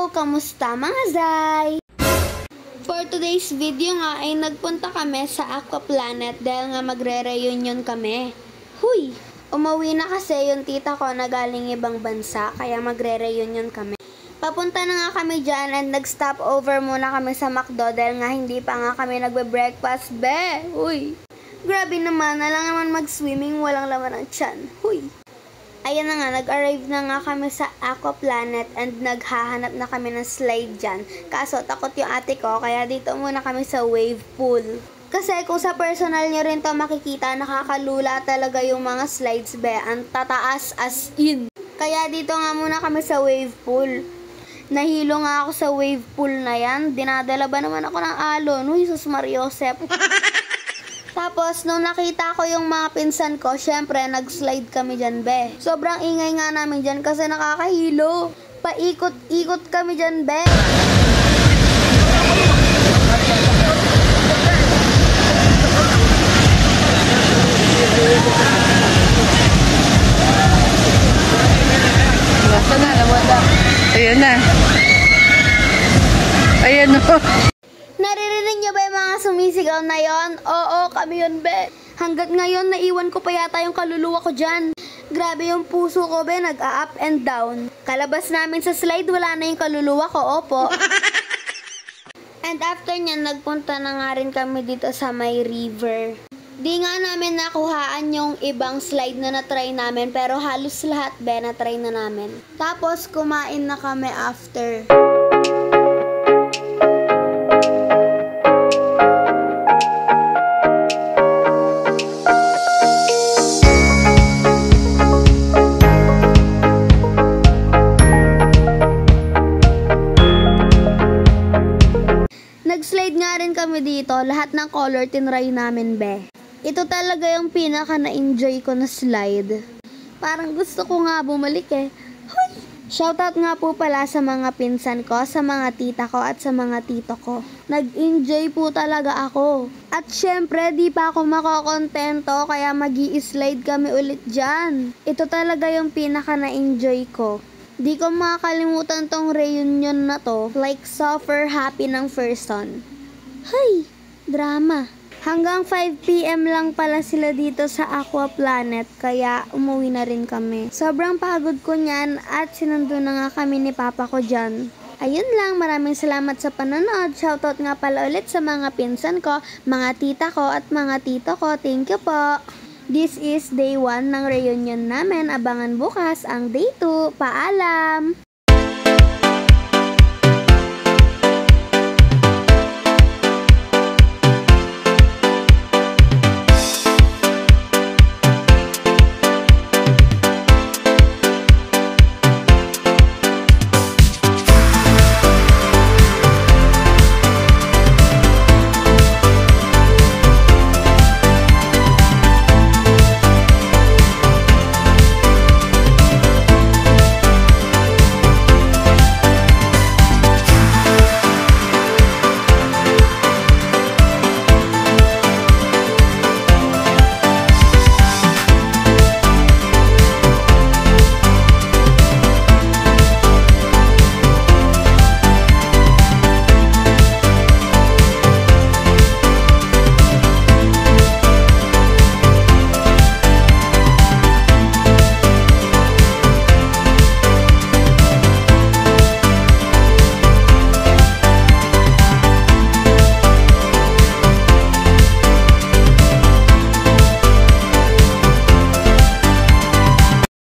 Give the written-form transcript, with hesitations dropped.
Kamusta mga Zay? For today's video nga ay nagpunta kami sa Aqua Planet dahil nga magre-reunion kami. Huy! Umuwi na kasi yung tita ko na galing ibang bansa kaya magre-reunion kami. Papunta na nga kami dyan and nag-stop over muna kami sa McDo dahil nga hindi pa nga kami nagbe-breakfast. Huy! Grabe naman, na lang naman mag-swimming, walang laman ng tiyan. Huy! Ayan na nga, nag-arrive na nga kami sa Aqua Planet and naghahanap na kami ng slide dyan. Kaso takot yung ate ko, kaya dito muna kami sa wave pool. Kasi kung sa personal nyo rin to makikita, nakakalula talaga yung mga slides ang tataas as in. Kaya dito nga muna kami sa wave pool. Nahilo nga ako sa wave pool na yan. Dinadala ba naman ako ng alon? Uy, sus Mariosep. Tapos, nung nakita ko yung mga pinsan ko, syempre, nag-slide kami dyan, Sobrang ingay nga namin dyan kasi nakakahilo. Paikot-ikot kami dyan, Basta na, nawala. Ayan na. Ayan o. Naririnig niyo ba yung mga sumisigaw na yon? Oo, kami yun, Hanggat ngayon, naiwan ko pa yata yung kaluluwa ko dyan. Grabe yung puso ko, nag-up and down. Kalabas namin sa slide, wala na yung kaluluwa ko, opo. And after nyan, nagpunta na nga rin kami dito sa may river. Di nga namin nakuhaan yung ibang slide na na-try namin, pero halos lahat, na-try na namin. Tapos, kumain na kami after. Nag-slide nga rin kami dito, lahat ng color tinry namin, Ito talaga yung pinaka na-enjoy ko na slide. Parang gusto ko nga bumalik, Hoy! Shoutout nga po pala sa mga pinsan ko, sa mga tita ko at sa mga tito ko. Nag-enjoy po talaga ako. At syempre, di pa ako makokontento kaya mag-i-slide kami ulit dyan. Ito talaga yung pinaka na-enjoy ko. Di ko makakalimutan tong reunion na to, like super happy ng person. Hay! Drama! Hanggang 5 PM lang pala sila dito sa Aqua Planet, kaya umuwi na rin kami. Sobrang pagod ko niyan at sinundo na nga kami ni papa ko dyan. Ayun lang, maraming salamat sa panonood. Shoutout nga pala ulit sa mga pinsan ko, mga tita ko at mga tito ko. Thank you po! This is day 1 ng reunion namin. Abangan bukas ang day 2. Paalam!